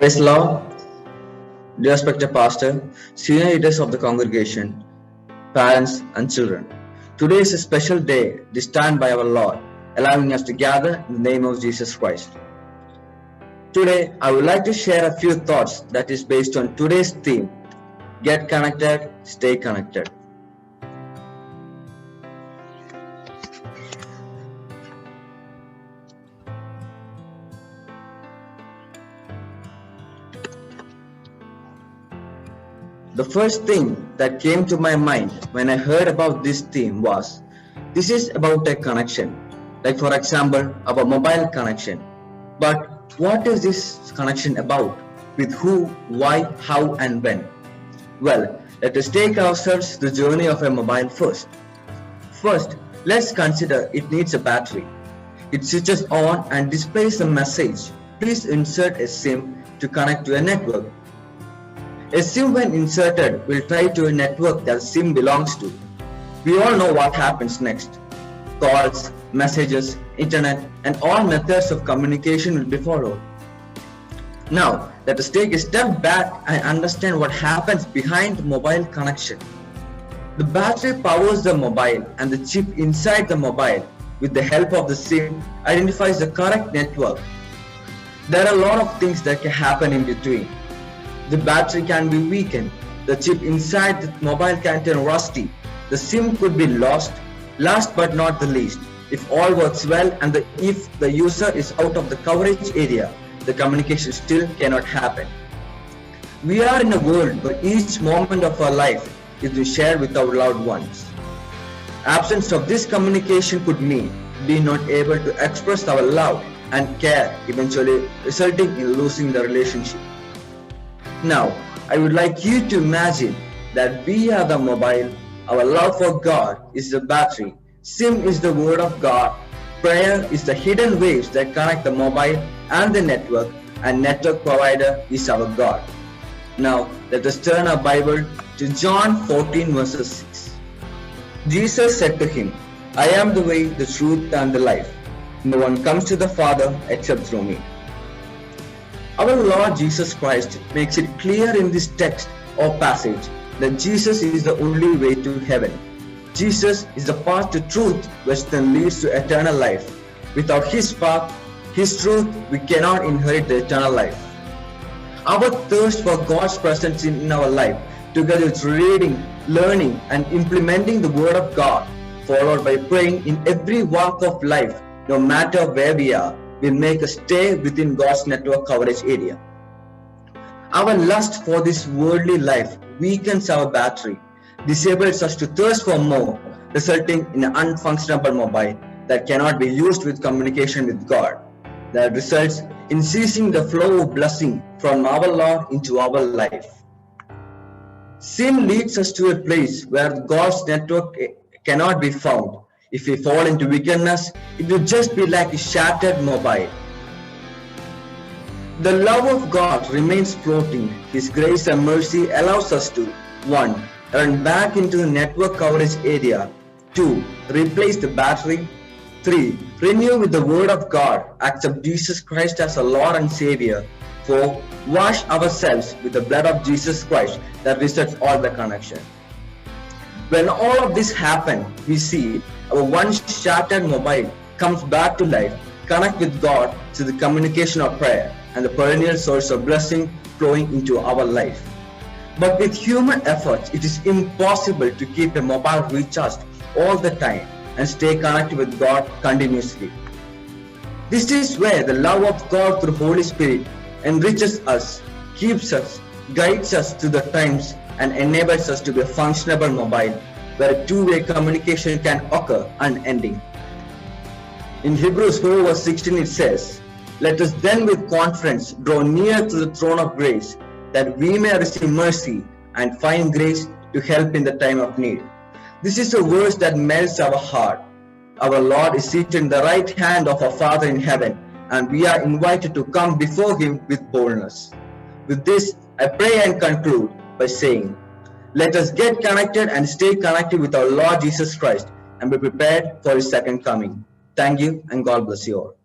Praise the Lord, dear respected pastor, senior leaders of the congregation, parents and children. Today is a special day destined by our Lord, allowing us to gather in the name of Jesus Christ. Today, I would like to share a few thoughts that is based on today's theme, Get Connected, Stay Connected. The first thing that came to my mind when I heard about this theme was, this is about a connection, like for example, our mobile connection. But what is this connection about? With who, why, how and when? Well, let us take ourselves the journey of a mobile first. First, let's consider it needs a battery. It switches on and displays a message. Please insert a SIM to connect to a network. A SIM when inserted will try to a network that SIM belongs to. We all know what happens next. Calls, messages, internet and all methods of communication will be followed. Now, let us take a step back and understand what happens behind the mobile connection. The battery powers the mobile and the chip inside the mobile with the help of the SIM identifies the correct network. There are a lot of things that can happen in between. The battery can be weakened, the chip inside the mobile can turn rusty, the SIM could be lost. Last but not the least, if all works well and if the user is out of the coverage area, the communication still cannot happen. We are in a world where each moment of our life is shared with our loved ones. Absence of this communication could mean being not able to express our love and care, eventually resulting in losing the relationship. Now, I would like you to imagine that we are the mobile, our love for God is the battery, SIM is the word of God, prayer is the hidden waves that connect the mobile and the network, and network provider is our God. Now, let us turn our Bible to John 14 verses 6. Jesus said to him, I am the way, the truth and the life. No one comes to the Father except through me. Our Lord Jesus Christ makes it clear in this text or passage that Jesus is the only way to heaven. Jesus is the path to truth which then leads to eternal life. Without His path, His truth, we cannot inherit the eternal life. Our thirst for God's presence in our life, together with reading, learning and implementing the Word of God, followed by praying in every walk of life, no matter where we are, will make us stay within God's network coverage area. Our lust for this worldly life weakens our battery, disables us to thirst for more, resulting in an unfunctionable mobile that cannot be used with communication with God. That results in ceasing the flow of blessing from our Lord into our life. Sin leads us to a place where God's network cannot be found. If we fall into wickedness, it will just be like a shattered mobile. The love of God remains floating. His grace and mercy allows us to 1. Run back into the network coverage area. 2. Replace the battery. 3. Renew with the Word of God. Accept Jesus Christ as our Lord and Savior. 4. Wash ourselves with the blood of Jesus Christ that resets all the connection. When all of this happens, we see our once shattered mobile comes back to life, connect with God through the communication of prayer and the perennial source of blessing flowing into our life. But with human efforts, it is impossible to keep a mobile recharged all the time and stay connected with God continuously. This is where the love of God through Holy Spirit enriches us, keeps us, guides us through the times and enables us to be a functionable mobile where a two-way communication can occur unending. In Hebrews 4 verse 16 it says, let us then with confidence draw near to the throne of grace that we may receive mercy and find grace to help in the time of need. This is a verse that melts our heart. Our Lord is seated in the right hand of our Father in heaven, and we are invited to come before Him with boldness. With this, I pray and conclude by saying, let us get connected and stay connected with our Lord Jesus Christ and be prepared for His second coming. Thank you and God bless you all.